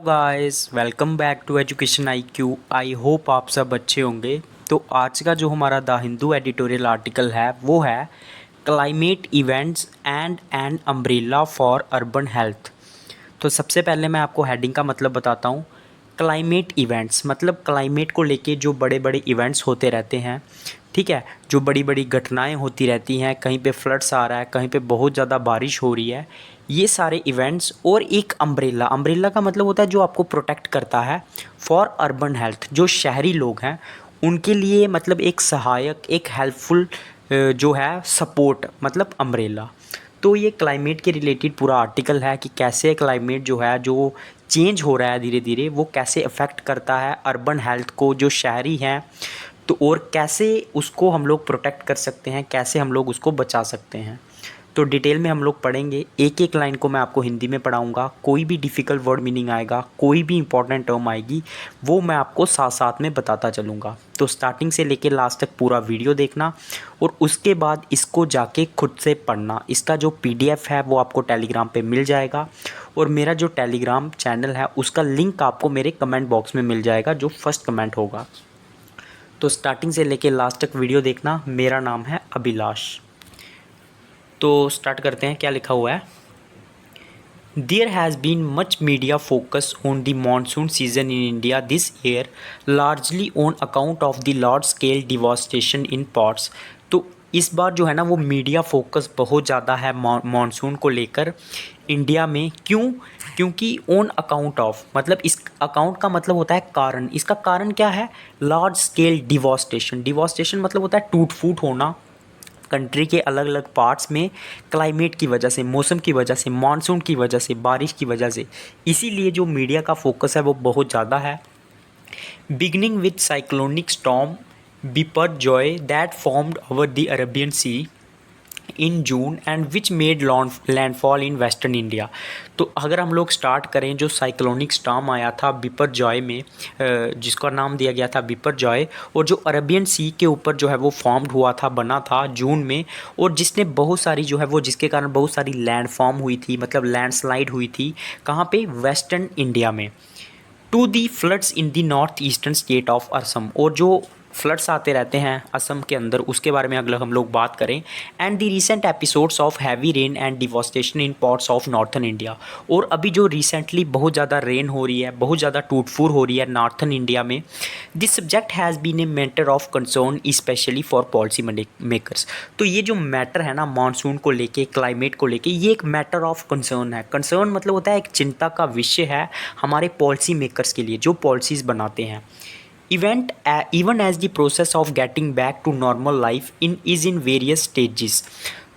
Guys welcome back to education IQ। I hope आप सब अच्छे होंगे। तो आज का जो हमारा द हिंदू एडिटोरियल आर्टिकल है वो है climate events and an umbrella for urban health. तो सबसे पहले मैं आपको हेडिंग का मतलब बताता हूँ। क्लाइमेट इवेंट्स मतलब क्लाइमेट को लेके जो बड़े बड़े इवेंट्स होते रहते हैं, ठीक है, जो बड़ी बड़ी घटनाएं होती रहती हैं, कहीं पे फ्लड्स आ रहा है, कहीं पे बहुत ज़्यादा बारिश हो रही है, ये सारे इवेंट्स और एक अम्ब्रेला। अम्ब्रेला का मतलब होता है जो आपको प्रोटेक्ट करता है फॉर अर्बन हेल्थ। जो शहरी लोग हैं उनके लिए मतलब एक सहायक, एक हेल्पफुल जो है सपोर्ट, मतलब अम्ब्रेला। तो ये क्लाइमेट के रिलेटेड पूरा आर्टिकल है कि कैसे क्लाइमेट जो है, जो चेंज हो रहा है धीरे धीरे, वो कैसे अफेक्ट करता है अर्बन हेल्थ को, जो शहरी हैं। तो और कैसे उसको हम लोग प्रोटेक्ट कर सकते हैं, कैसे हम लोग उसको बचा सकते हैं। तो डिटेल में हम लोग पढ़ेंगे। एक एक लाइन को मैं आपको हिंदी में पढ़ाऊंगा। कोई भी डिफ़िकल्ट वर्ड मीनिंग आएगा, कोई भी इंपॉर्टेंट टर्म आएगी, वो मैं आपको साथ साथ में बताता चलूँगा। तो स्टार्टिंग से लेकर लास्ट तक पूरा वीडियो देखना और उसके बाद इसको जाके खुद से पढ़ना। इसका जो PDF है वो आपको टेलीग्राम पे मिल जाएगा और मेरा जो टेलीग्राम चैनल है उसका लिंक आपको मेरे कमेंट बॉक्स में मिल जाएगा, जो फर्स्ट कमेंट होगा। तो स्टार्टिंग से लेके लास्ट तक वीडियो देखना। मेरा नाम है अभिलाष। तो स्टार्ट करते हैं। क्या लिखा हुआ है? There has been much media focus on the monsoon season in India this year, largely on account of the large scale devastation in parts. तो इस बार जो है ना वो मीडिया फोकस बहुत ज़्यादा है मानसून को लेकर इंडिया में। क्यों? क्योंकि ऑन अकाउंट ऑफ मतलब इस अकाउंट का मतलब होता है कारण। इसका कारण क्या है? Large scale devastation. डिवास्टेशन मतलब होता है टूट फूट होना कंट्री के अलग अलग पार्ट्स में, क्लाइमेट की वजह से, मौसम की वजह से, मानसून की वजह से, बारिश की वजह से। इसीलिए जो मीडिया का फोकस है वो बहुत ज़्यादा है। Beginning with cyclonic storm Biparjoy that formed over the Arabian Sea in June and which made landfall in western India. तो अगर हम लोग स्टार्ट करें, जो साइक्लोनिक स्टॉर्म आया था बिपरजॉय में, जिसका नाम दिया गया था बिपरजॉय, और जो अरेबियन सी के ऊपर जो है वो फॉर्म्ड हुआ था, बना था जून में, और जिसने बहुत सारी जो है वो, जिसके कारण बहुत सारी लैंड फॉर्म हुई थी, मतलब लैंडस्लाइड हुई थी। कहाँ पे? वेस्टर्न इंडिया में। To the floods in the north eastern state of Assam, और जो फ्लड्स आते रहते हैं असम के अंदर, उसके बारे में अगर हम लोग बात करें। And the recent episodes of heavy rain and devastation in parts of northern India, और अभी जो रिसेंटली बहुत ज़्यादा रेन हो रही है, बहुत ज़्यादा टूटफूर हो रही है नॉर्थन इंडिया में। This subject has been a matter of concern especially for policy makers. तो ये जो मैटर है ना मानसून को लेके, क्लाइमेट को लेके, ये एक मैटर ऑफ कंसर्न है। कंसर्न मतलब होता है एक चिंता का विषय है हमारे पॉलिसी मेकर्स के लिए, जो पॉलिसीज़ बनाते हैं। Event even as the process of getting back to normal life in is in various stages.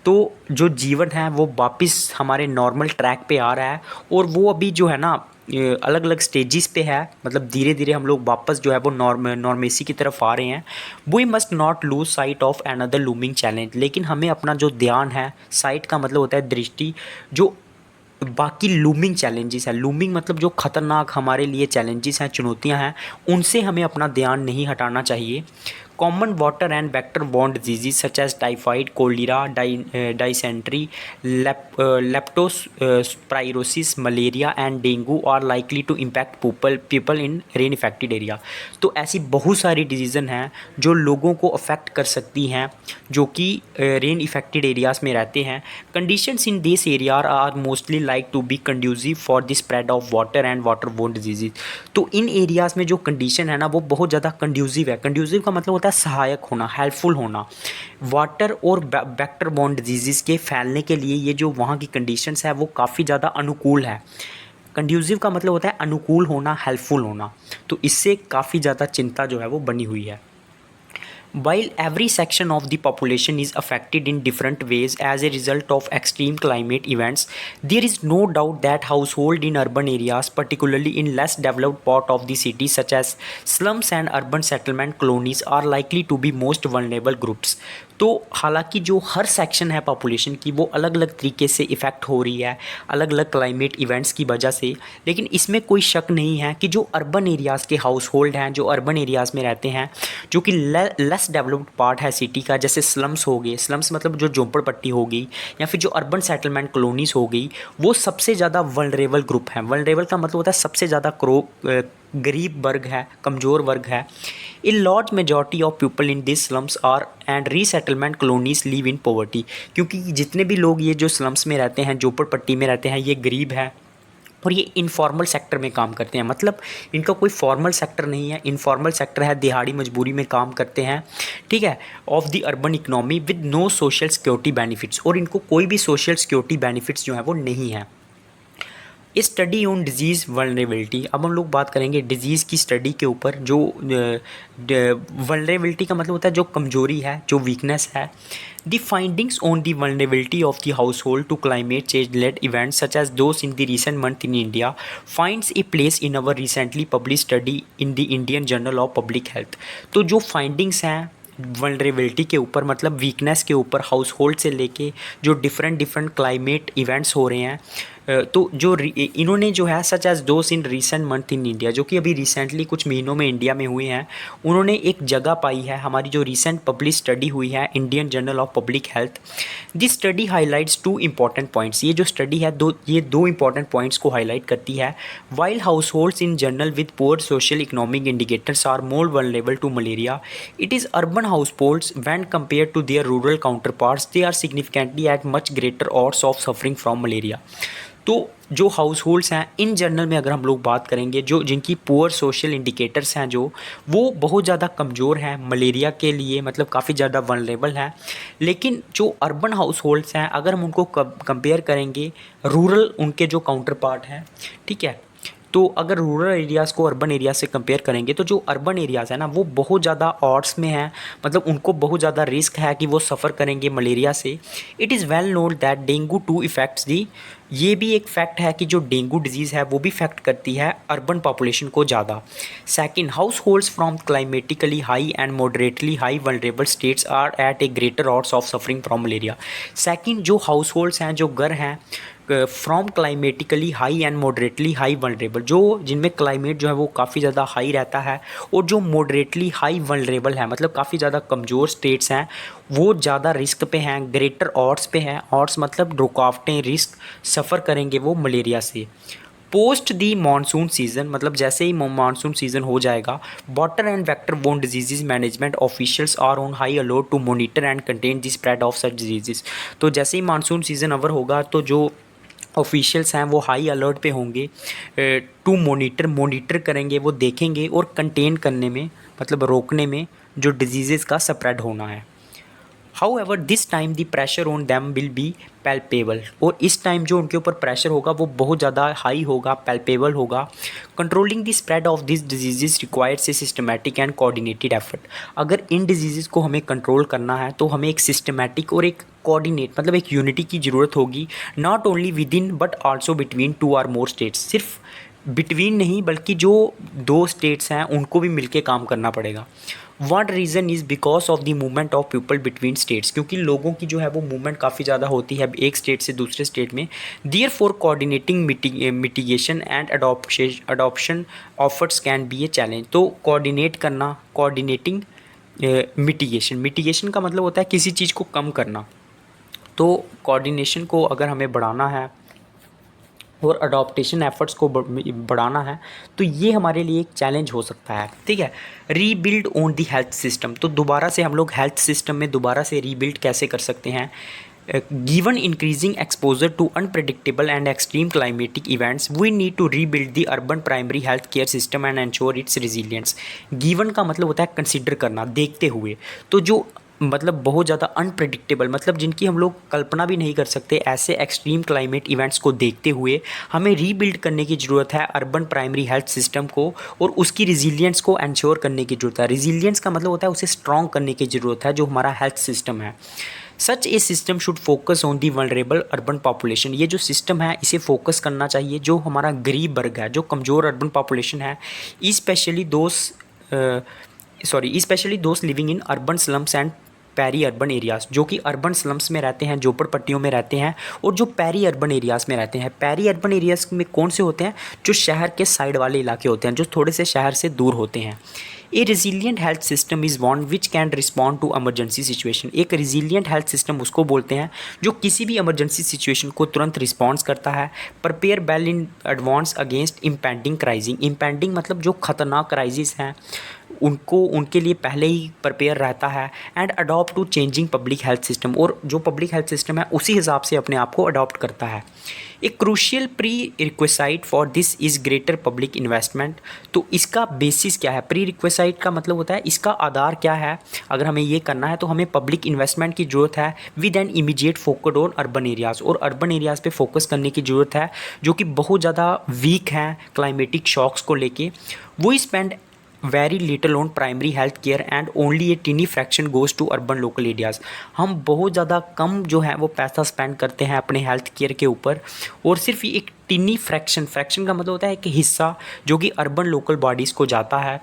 तो जो जीवन है वो वापस हमारे नॉर्मल ट्रैक पे आ रहा है, और वो अभी जो है ना अलग अलग स्टेजेस पे है, मतलब धीरे धीरे हम लोग वापस जो है वो नॉर्मेसी की तरफ आ रहे हैं। We must not lose sight of another looming challenge, लेकिन हमें अपना जो ध्यान है, साइट का मतलब होता है दृष्टि, जो बाकी लूमिंग चैलेंजेस है, लूमिंग मतलब जो खतरनाक हमारे लिए चैलेंजेस हैं, चुनौतियां हैं, उनसे हमें अपना ध्यान नहीं हटाना चाहिए। Common water and vector borne disease such as typhoid, cholera, dysentery, leptospirosis, malaria and dengue are likely to impact people in rain affected area. तो ऐसी बहुत सारी डिजीज़न हैं जो लोगों को अफेक्ट कर सकती हैं, जो कि रेन इफेक्टेड एरियाज़ में रहते हैं। Conditions in this area are mostly like to be conducive for the spread of water and water borne disease. तो इन एरियाज़ में जो कंडीशन है ना वो बहुत ज़्यादा कंड्यूसिव है। कंड्यूसिव का मतलब होता है सहायक होना, हेल्पफुल होना, वाटर और वेक्टर बोर्न डिजीज़ के फैलने के लिए। ये जो वहाँ की कंडीशंस है वो काफ़ी ज़्यादा अनुकूल है। कंड्यूसिव का मतलब होता है अनुकूल होना, हेल्पफुल होना। तो इससे काफ़ी ज़्यादा चिंता जो है वो बनी हुई है। While every section of the population is affected in different ways as a result of extreme climate events, there is no doubt that households in urban areas, particularly in less developed part of the city such as slums and urban settlement colonies, are likely to be most vulnerable groups. तो हालांकि जो हर section है population की वो अलग अलग तरीके से इफ़ेक्ट हो रही है अलग अलग क्लाइमेट इवेंट्स की वजह से, लेकिन इसमें कोई शक नहीं है कि जो अर्बन एरियाज़ के हाउस होल्ड हैं, जो अर्बन एरियाज़ में रहते हैं, जो कि लेस डेवलप्ड पार्ट है सिटी का, जैसे स्लम्स हो गए, स्लम्स मतलब जो झोंपड़पट्टी हो गई, या फिर जो अर्बन सेटलमेंट कॉलोनीज़ हो गई, वो सबसे ज़्यादा वल्नरेबल ग्रुप हैं। वल्नरेबल का मतलब होता है सबसे ज़्यादा गरीब वर्ग है, कमज़ोर वर्ग है। A large majority of people in this slums are and resettlement colonies live in poverty, क्योंकि जितने भी लोग ये जो स्लम्स में रहते हैं, झोपड़पट्टी में रहते हैं, ये गरीब हैं और ये इनफॉर्मल सेक्टर में काम करते हैं। मतलब इनका कोई फॉर्मल सेक्टर नहीं है, इनफॉर्मल सेक्टर है, दिहाड़ी मजबूरी में काम करते हैं, ठीक है, of the urban economy with no social security benefits, और इनको कोई भी सोशल सिक्योरिटी बेनिफिट्स जो है वो नहीं है। स्टडी ऑन डिजीज़ वल्नरेबिलिटी, अब हम लोग बात करेंगे डिजीज़ की स्टडी के ऊपर। जो वल्नरेबिलिटी का मतलब होता है जो कमजोरी है, जो वीकनेस है। The findings on the vulnerability of the household to climate change led events such as those in the recent month in India finds a place in our recently publish study in the Indian journal of public health. तो जो findings हैं vulnerability के ऊपर, मतलब weakness के ऊपर, house hold से लेके जो डिफरेंट क्लाइमेट इवेंट्स हो रहे हैं, तो जो इन्होंने जो है such as those in recent month in India, जो कि अभी रिसेंटली कुछ महीनों में इंडिया में हुए हैं, उन्होंने एक जगह पाई है। हमारी जो रिसेंट पब्लिश स्टडी हुई है Indian journal of public health, this study highlights two important points. ये जो स्टडी है ये दो इंपॉर्टेंट पॉइंट्स को हाईलाइट करती है। While households in general with poor social economic indicators are more vulnerable to malaria, it is urban households when compare to their rural counterparts they are significantly at much greater odds of suffering from malaria. तो जो households हैं in general में अगर हम लोग बात करेंगे, जो जिनकी पुअर सोशल इंडिकेटर्स हैं, जो वो बहुत ज़्यादा कमज़ोर हैं मलेरिया के लिए, मतलब काफ़ी ज़्यादा वल्नरेबल हैं। लेकिन जो अर्बन हाउस होल्ड्स हैं अगर हम उनको कंपेयर करेंगे रूरल उनके जो काउंटर पार्ट हैं, ठीक है, तो अगर रूरल एरियाज़ को अर्बन एरिया से कंपेयर करेंगे तो जो अर्बन एरियाज़ है ना वो बहुत ज़्यादा ऑड्स में हैं, मतलब उनको बहुत ज़्यादा रिस्क है कि वो सफ़र करेंगे मलेरिया से। It is well known that dengue too effects the, ये भी एक फैक्ट है कि जो डेंगू डिजीज़ है वो भी इफेक्ट करती है अर्बन पॉपुलेशन को ज़्यादा। Second, households from climatically high and moderately high vulnerable states are at a greater odds of suffering from malaria. Second, जो हाउस होल्ड्स हैं, जो घर हैं from climatically high and moderately high vulnerable, जो जिनमें climate जो है वो काफ़ी ज़्यादा हाई रहता है, और जो मॉडरेटली हाई वल्नरेबल है, मतलब काफ़ी ज़्यादा कमज़ोर स्टेट्स हैं, वो ज़्यादा रिस्क पे हैं, ग्रेटर ऑड्स पे हैं। ऑड्स मतलब रुकावटें, रिस्क, सफ़र करेंगे वो मलेरिया से। पोस्ट दी मानसून सीज़न, मतलब जैसे ही मानसून सीज़न हो जाएगा, water and vector borne disease management officials are on high alert to monitor and contain the spread of such disease. तो जैसे ही मानसून सीज़न ओवर होगा तो जो ऑफिशियल्स हैं वो हाई अलर्ट पे होंगे टू मॉनिटर करेंगे, वो देखेंगे और कंटेन करने में, मतलब रोकने में जो डिजीज़ का स्प्रेड होना है। However this time the pressure on them will be palpable, और इस टाइम जो उनके ऊपर प्रेशर होगा वो बहुत ज़्यादा हाई होगा, पैल्पेबल होगा। Controlling the spread of this disease requires a systematic and coordinated effort. अगर इन डिजीज़ को हमें कंट्रोल करना है तो हमें एक सिस्टमैटिक और एक कोऑर्डिनेट, मतलब एक यूनिटी की ज़रूरत होगी, not only within but also between two or more states. सिर्फ बिटवीन नहीं बल्कि जो दो स्टेट्स हैं उनको भी मिलके काम करना पड़ेगा। One reason is because of the movement of people between states, क्योंकि लोगों की जो है वो मूवमेंट काफ़ी ज़्यादा होती है एक स्टेट से दूसरे स्टेट में। Therefore coordinating mitigation and adoption efforts can be a challenge. तो कोऑर्डिनेट करना, कोऑर्डिनेटिंग मिटिगेशन का मतलब होता है किसी चीज़ को कम करना। तो कोऑर्डिनेशन को अगर हमें बढ़ाना है और अडॉप्टेशन एफर्ट्स को बढ़ाना है तो ये हमारे लिए एक चैलेंज हो सकता है, ठीक है। Rebuild on the health system, तो दोबारा से हम लोग हेल्थ सिस्टम में दोबारा से रीबिल्ड कैसे कर सकते हैं। Given increasing exposure to unpredictable and extreme climatic events we need to rebuild the urban primary health care system and ensure its resilience. Given का मतलब होता है कंसिडर करना, देखते हुए। तो जो मतलब बहुत ज़्यादा अनप्रेडिक्टेबल, मतलब जिनकी हम लोग कल्पना भी नहीं कर सकते, ऐसे एक्सट्रीम क्लाइमेट इवेंट्स को देखते हुए हमें रीबिल्ड करने की ज़रूरत है अर्बन प्राइमरी हेल्थ सिस्टम को, और उसकी रिजिलियंस को इंश्योर करने की ज़रूरत है। रिजिलियंस का मतलब होता है उसे स्ट्रॉन्ग करने की ज़रूरत है, जो हमारा हेल्थ सिस्टम है। Such a system should focus on the vulnerable urban population, ये जो सिस्टम है इसे फोकस करना चाहिए जो हमारा गरीब वर्ग है, जो कमज़ोर अर्बन पॉपुलेशन है, specially those living in urban slums and peri urban areas, जो कि अर्बन स्लम्स में रहते हैं, झोपड़पट्टियों में रहते हैं, और जो पेरी अर्बन एरियाज़ में रहते हैं। पेरी अर्बन एरियाज़ में कौन से होते हैं? जो शहर के साइड वाले इलाके होते हैं, जो थोड़े से शहर से दूर होते हैं। A resilient health system is one which can respond to emergency situation. एक रिजिलियंट हेल्थ सिस्टम उसको बोलते हैं जो किसी भी इमरजेंसी सिचुएशन को तुरंत रिस्पॉन्स करता है। Prepare well in advance against impending crisis. Impending मतलब जो खतरनाक क्राइसिस हैं उनको उनके लिए पहले ही प्रिपेयर रहता है। And adopt to changing public health system, और जो पब्लिक हेल्थ सिस्टम है उसी हिसाब से अपने आप को अडॉप्ट करता है। एक crucial pre requisite for this is greater public investment. तो इसका बेसिस क्या है? प्री रिक्वेसाइट का मतलब होता है इसका आधार क्या है? अगर हमें ये करना है तो हमें पब्लिक इन्वेस्टमेंट की ज़रूरत है with an immediate focus on urban areas, और अर्बन एरियाज़ पे फोकस करने की ज़रूरत है जो कि बहुत ज़्यादा वीक हैं क्लाइमेटिक शॉक्स को लेके। वो spend very little on primary health care and only a tiny fraction goes to urban local areas. हम बहुत ज़्यादा कम जो है वो पैसा स्पेंड करते हैं अपने हेल्थ केयर के ऊपर, और सिर्फ एक टीनी फ्रैक्शन का मतलब होता है कि हिस्सा जो कि अर्बन लोकल बॉडीज़ को जाता है।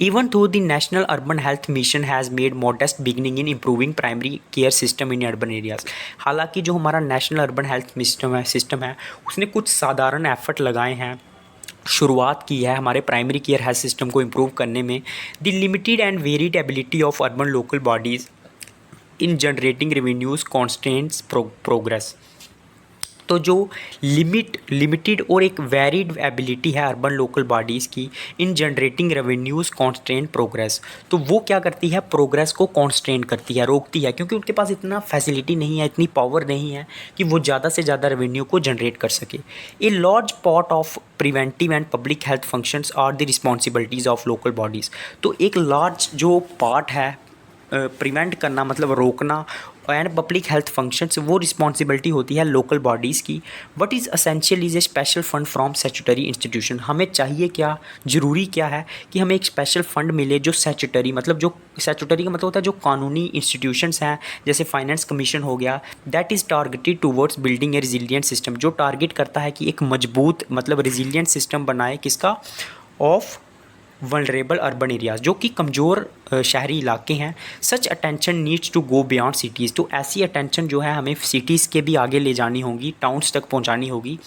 Even though the National Urban Health Mission has made modest beginning in improving primary care system in urban areas। हालांकि जो हमारा नेशनल अर्बन हेल्थ सिस्टम है उसने कुछ साधारण एफर्ट लगाए हैं, शुरुआत की है हमारे प्राइमरी केयर हेल्थ सिस्टम को इम्प्रूव करने में। The limited and varied ability of urban local bodies in generating revenues constants progress. तो जो लिमिटेड और एक वेरिड एबिलिटी है अर्बन लोकल बॉडीज़ की इन जनरेटिंग रेवेन्यूज़ कॉन्स्टेंट प्रोग्रेस, तो वो क्या करती है? प्रोग्रेस को कॉन्स्टेंट करती है, रोकती है, क्योंकि उनके पास इतना फैसिलिटी नहीं है, इतनी पावर नहीं है कि वो ज़्यादा से ज़्यादा रेवेन्यू को जनरेट कर सके। A large part of preventive and public health functions are the responsibilities of local bodies. तो एक लार्ज जो पार्ट है प्रिवेंट करना मतलब रोकना एंड पब्लिक हेल्थ फंक्शंस, वो रिस्पॉन्सिबिलिटी होती है लोकल बॉडीज़ की। What is essential is a special fund from statutory institution. हमें चाहिए क्या, ज़रूरी क्या है कि हमें एक स्पेशल फंड मिले जो स्टैट्यूटरी, मतलब जो स्टैट्यूटरी का मतलब होता है जो कानूनी इंस्टीट्यूशंस हैं, जैसे फाइनेंस कमीशन हो गया, that is targeted towards building A resilient system, जो टारगेट करता है कि एक मजबूत मतलब रिजिलियंट सिस्टम बनाए, किसका? ऑफ वनरेबल अर्बन एरियाज़, जो कि कमज़ोर शहरी इलाके हैं। Such attention needs to go beyond cities. तो ऐसी अटेंशन जो है हमें सिटीज़ के भी आगे ले जानी होगी, टाउन्स तक पहुंचानी होगी।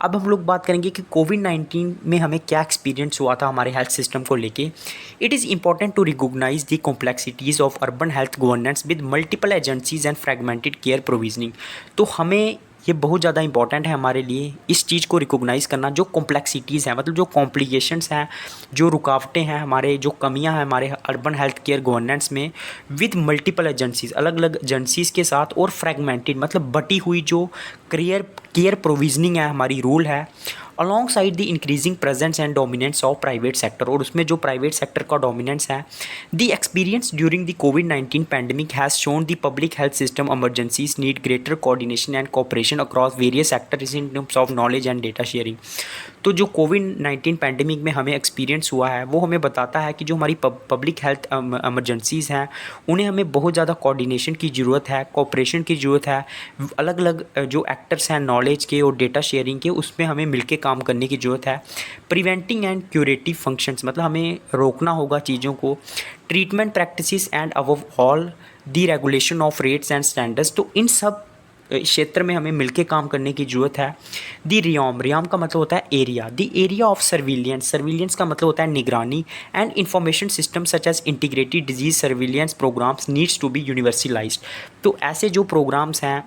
अब हम लोग बात करेंगे कि कोविड-19 में हमें क्या एक्सपीरियंस हुआ था हमारे हेल्थ सिस्टम को लेके। It is important to recognise the complexities of urban health governance with multiple agencies and fragmented care provisioning. तो हमें ये बहुत ज़्यादा इंपॉर्टेंट है हमारे लिए इस चीज़ को रिकॉग्नाइज़ करना, जो कॉम्प्लेक्सिटीज़ हैं, मतलब जो कॉम्प्लिकेशंस हैं, जो रुकावटें हैं, हमारे जो कमियां हैं हमारे अर्बन हेल्थ केयर गवर्नेंस में, विद मल्टीपल एजेंसीज, अलग अलग एजेंसीज़ के साथ, और फ्रेगमेंटेड मतलब बटी हुई जो केयर प्रोविजनिंग है हमारी रूल है, along side the increasing presence and dominance of private sector, और उसमें जो प्राइवेट सेक्टर का डोमिनेंस है। The experience during the covid pandemic has shown the public health system emergencies need greater coordination and cooperation across various sectors in terms of knowledge and data sharing. तो जो कोविड-19 pandemic में हमें experience हुआ है वो हमें बताता है कि जो हमारी पब्लिक हेल्थ इमरजेंसीज़ हैं उन्हें हमें बहुत ज़्यादा कोऑर्डिनेशन की ज़रूरत है, कोऑपरेशन की ज़रूरत है। अलग अलग जो एक्टर्स हैं नॉलेज के और डेटा शेयरिंग के, उसमें हमें मिलके काम करने की ज़रूरत है। प्रिवेंटिंग एंड क्यूरेटिव फंक्शंस मतलब हमें रोकना होगा चीज़ों को। Treatment practices and above all the regulation of rates and standards. तो इन सब क्षेत्र में हमें मिलके काम करने की ज़रूरत है। दी रियाम का मतलब होता है area. The area of surveillance का मतलब होता है निगरानी। And information system such as integrated disease surveillance programmes needs to be universalised. तो ऐसे जो प्रोग्राम्स हैं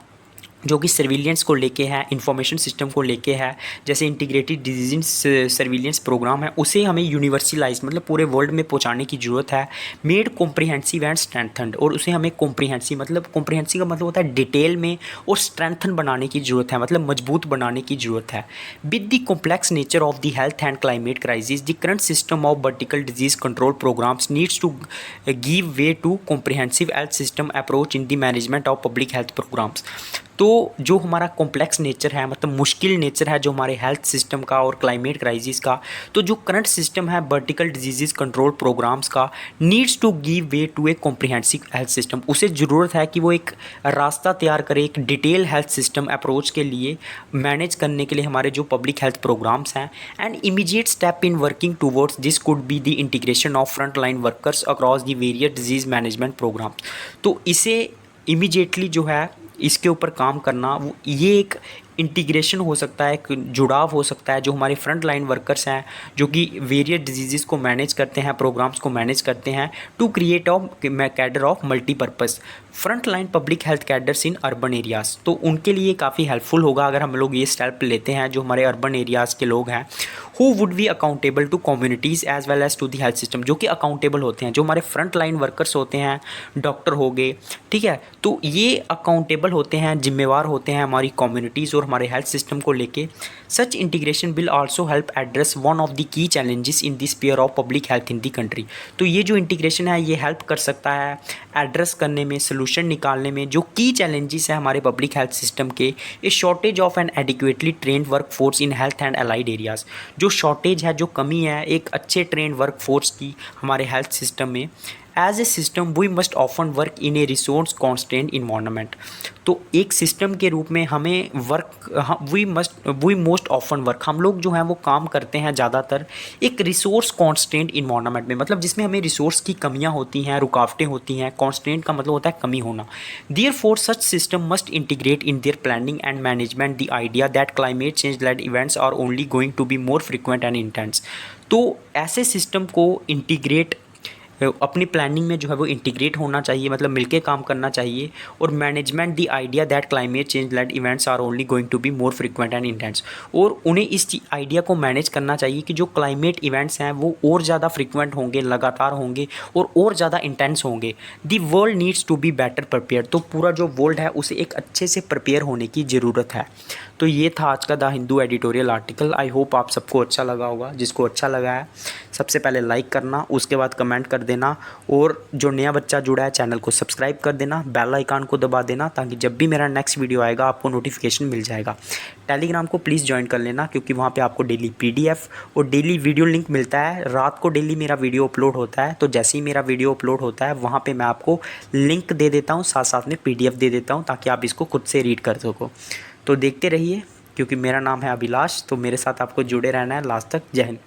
जो कि सर्विलियंस को लेके है, इंफॉर्मेशन सिस्टम को लेके है, जैसे इंटीग्रेटेड डिजीज सर्विलियंस प्रोग्राम है, उसे हमें यूनिवर्सलाइज मतलब पूरे वर्ल्ड में पहुंचाने की ज़रूरत है। मेड कॉम्प्रिहेंसिव एंड स्ट्रेंथनड, और उसे हमें कॉम्प्रिहेंसिव का मतलब होता है डिटेल में, और स्ट्रेंथन बनाने की ज़रूरत है, मतलब मजबूत बनाने की ज़रूरत है। With the complex nature of the health and climate crisis the current system of vertical disease control programs needs to give way to comprehensive health system approach in the management of public health programs. तो जो हमारा complex nature है, मतलब मुश्किल nature है जो हमारे health system का और क्लाइमेट क्राइसिस का, तो जो करंट सिस्टम है वर्टिकल डिजीज़ कंट्रोल प्रोग्राम्स का needs to give way to a comprehensive health system. उसे ज़रूरत है कि वो एक रास्ता तैयार करे एक डिटेल हेल्थ सिस्टम अप्रोच के लिए, मैनेज करने के लिए हमारे जो पब्लिक हेल्थ प्रोग्राम्स हैं। And immediate step in working towards this could be the integration of front line workers across the various disease management program. तो इसे इमीडिएटली जो है इसके ऊपर काम करना, वो ये एक इंटीग्रेशन हो सकता है, एक जुड़ाव हो सकता है जो हमारे फ्रंट लाइन वर्कर्स हैं जो कि वेरियस डिजीज़ को मैनेज करते हैं, प्रोग्राम्स को मैनेज करते हैं, to create cadre of multipurpose front line public health cadres in urban areas. तो उनके लिए काफ़ी हेल्पफुल होगा अगर हम लोग ये स्टेप लेते हैं जो हमारे अर्बन एरियाज़ के लोग हैं, who would be accountable to communities as well as to the health system, जो कि अकाउंटेबल होते हैं, जो हमारे फ्रंट लाइन वर्कर्स होते हैं, डॉक्टर हो गए, ठीक है, तो ये अकाउंटेबल होते हैं, जिम्मेवार होते हैं हमारी कम्युनिटीज़ और हमारे हेल्थ सिस्टम को लेके। Such integration will also help address one of the key challenges in the sphere of public health in the country. तो ये जो इंटीग्रेशन है ये हेल्प कर सकता है एड्रेस करने में, सोल्यूशन निकालने में जो की चैलेंजेस है हमारे पब्लिक हेल्थ सिस्टम के, a shortage of an adequately trained work force in health and allied areas. जो शॉर्टेज है, जो कमी है एक अच्छे ट्रेंड वर्क फोर्स की हमारे हेल्थ सिस्टम में। As a system we must often work in a resource constant environment. तो एक सिस्टम के रूप में हमें वी मोस्ट ऑफन वर्क, हम लोग जो हैं वो काम करते हैं ज़्यादातर एक रिसोर्स कॉन्स्टेंट इन्वायरमेंट में, मतलब जिसमें हमें रिसोर्स की कमियां होती हैं, रुकावटें होती हैं। कॉन्स्टेंट का मतलब होता है कमी होना। Therefore such system must integrate in their planning and management the idea that climate change led events are only going to be more frequent and intense. तो ऐसे सिस्टम को इंटीग्रेट अपनी प्लानिंग में जो है वो इंटीग्रेट होना चाहिए, मतलब मिलके काम करना चाहिए। और management the idea that climate change led events are only going to be more frequent and intense. और उन्हें इस आइडिया को मैनेज करना चाहिए कि जो क्लाइमेट इवेंट्स हैं वो और ज़्यादा फ्रिक्वेंट होंगे, लगातार होंगे और ज़्यादा इंटेंस होंगे। The world needs to be better prepare. तो पूरा जो वर्ल्ड है उसे एक अच्छे से प्रिपेयर होने की ज़रूरत है। तो ये था आज का the Hindu editorial article. I hope आप सबको अच्छा लगा होगा। जिसको अच्छा लगा है सबसे पहले लाइक करना, उसके बाद कमेंट कर देना, और जो नया बच्चा जुड़ा है चैनल को सब्सक्राइब कर देना, बेल आइकन को दबा देना ताकि जब भी मेरा नेक्स्ट वीडियो आएगा आपको नोटिफिकेशन मिल जाएगा। टेलीग्राम को प्लीज़ ज्वाइन कर लेना क्योंकि वहाँ पे आपको डेली पीडीएफ और डेली वीडियो लिंक मिलता है। रात को डेली मेरा वीडियो अपलोड होता है, तो जैसे ही मेरा वीडियो अपलोड होता है वहाँ पर मैं आपको लिंक दे देता हूँ, साथ साथ में पीडीएफ दे देता हूँ ताकि आप इसको खुद से रीड कर सको। तो देखते रहिए क्योंकि मेरा नाम है अभिलाष। तो मेरे साथ आपको जुड़े रहना है लास्ट तक। जय हिंद।